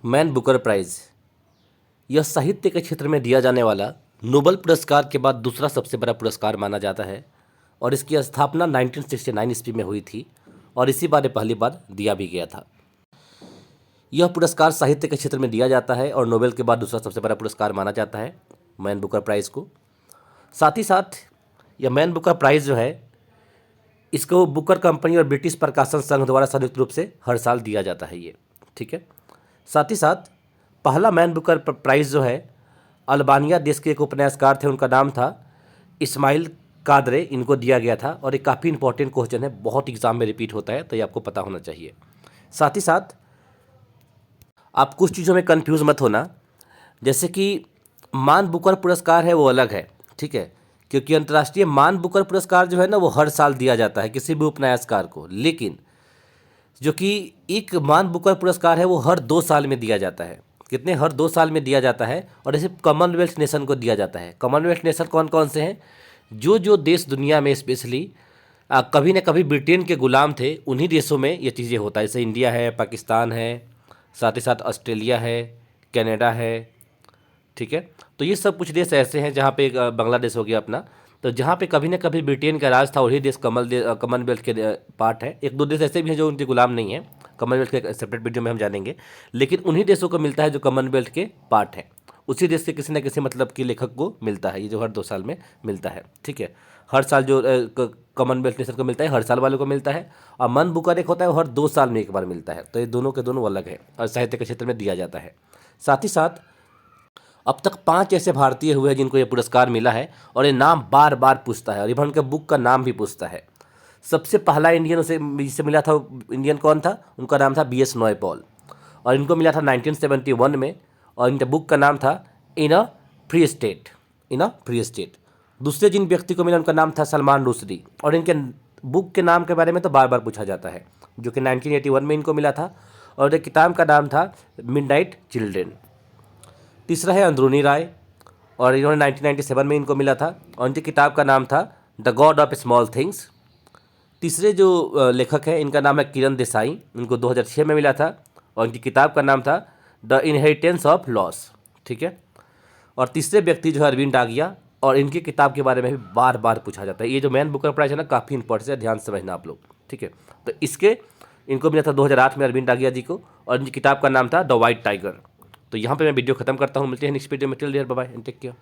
Man Booker price यह साहित्य के क्षेत्र में दिया जाने वाला नोबेल पुरस्कार के बाद दूसरा सबसे बड़ा पुरस्कार माना जाता है और इसकी स्थापना 1969 ईस्वी में हुई थी और इसी बार पहली बार दिया भी गया था। यह पुरस्कार साहित्य के क्षेत्र में दिया जाता है और नोबेल के बाद दूसरा सबसे बड़ा पुरस्कार माना जाता है मैन बुकर प्राइज़ को। साथ ही साथ यह मैन बुकर प्राइज़ जो है इसको बुकर कंपनी और ब्रिटिश प्रकाशन संघ द्वारा संयुक्त रूप से हर साल दिया जाता है ये, ठीक है। साथ ही साथ पहला मैन बुकर प्राइज़ जो है अल्बानिया देश के एक उपन्यासकार थे, उनका नाम था इस्माइल कादरे, इनको दिया गया था और ये काफ़ी इंपॉर्टेंट क्वेश्चन है, बहुत एग्जाम में रिपीट होता है तो ये आपको पता होना चाहिए। साथ ही साथ आप कुछ चीज़ों में कंफ्यूज मत होना, जैसे कि मान बुकर पुरस्कार है वो अलग है, ठीक है, क्योंकि अंतर्राष्ट्रीय मान बुकर पुरस्कार जो है ना वो हर साल दिया जाता है किसी भी उपन्यासकार को, लेकिन जो कि एक मान बुकर पुरस्कार है वो हर 2 साल में दिया जाता है। कितने? हर 2 साल में दिया जाता है और इसे कॉमनवेल्थ नेशन को दिया जाता है। कॉमनवेल्थ नेशन कौन कौन से हैं? जो देश दुनिया में स्पेशली कभी न कभी ब्रिटेन के गुलाम थे, उन्हीं देशों में ये चीज़ें होता है, जैसे इंडिया है, पाकिस्तान है, साथ ही साथ ऑस्ट्रेलिया है, कनाडा है, ठीक है। तो ये सब कुछ देश ऐसे हैं जहाँ पे बांग्लादेश हो गया अपना, तो जहाँ पे कभी न कभी ब्रिटेन का राज था वही देश कॉमनवेल्थ के पार्ट है। एक दो देश ऐसे भी हैं जो उनके गुलाम नहीं हैं, कॉमनवेल्थ के सेपरेट वीडियो में हम जानेंगे, लेकिन उन्हीं देशों को मिलता है जो कॉमनवेल्थ के पार्ट हैं। उसी देश से किसी न किसी मतलब के लेखक को मिलता है ये, जो हर 2 साल में मिलता है, ठीक है। हर साल जो कॉमनवेल्थ नेशन को मिलता है हर साल वालों को मिलता है, और मन बुकर एक होता है वो हर 2 साल में एक बार मिलता है। तो ये दोनों के दोनों अलग है और साहित्य के क्षेत्र में दिया जाता है। साथ ही साथ अब तक 5 ऐसे भारतीय हुए हैं जिनको ये पुरस्कार मिला है और ये नाम बार बार पूछता है और इवन उनके बुक का नाम भी पूछता है। सबसे पहला इंडियन उसे जिससे मिला था, इंडियन कौन था? उनका नाम था BS नॉयपॉल और इनको मिला था 1971 में और इनके बुक का नाम था in a free state, in a free state. दूसरे जिन व्यक्ति को मिला उनका नाम था सलमान रुश्दी और इनके बुक के नाम के बारे में तो बार बार पूछा जाता है, जो कि 1981 में इनको मिला था और एक किताब का नाम था मिडनाइट चिल्ड्रेन। तीसरा है अंदरूनी राय और इन्होंने 1997 में इनको मिला था और इनकी किताब का नाम था the God of small things. तीसरे जो लेखक हैं इनका नाम है किरण देसाई, इनको 2006 में मिला था और इनकी किताब का नाम था द इनहेरिटेंस ऑफ लॉस, ठीक है। और तीसरे व्यक्ति जो है अरविंद डागिया और इनकी किताब के बारे में भी बार बार पूछा जाता है। ये जो मैन बुकर प्राइज है ना काफ़ी इंपॉर्टेंट है, ध्यान से समझना आप लोग, ठीक है। तो इनको मिला था 2008 में अरविंद डागिया जी को और इनकी किताब का नाम था द वाइट टाइगर। तो यहाँ पे मैं वीडियो खत्म करता हूँ, मिलते हैं नेक्स्ट वीडियो में, till there bye bye and take care.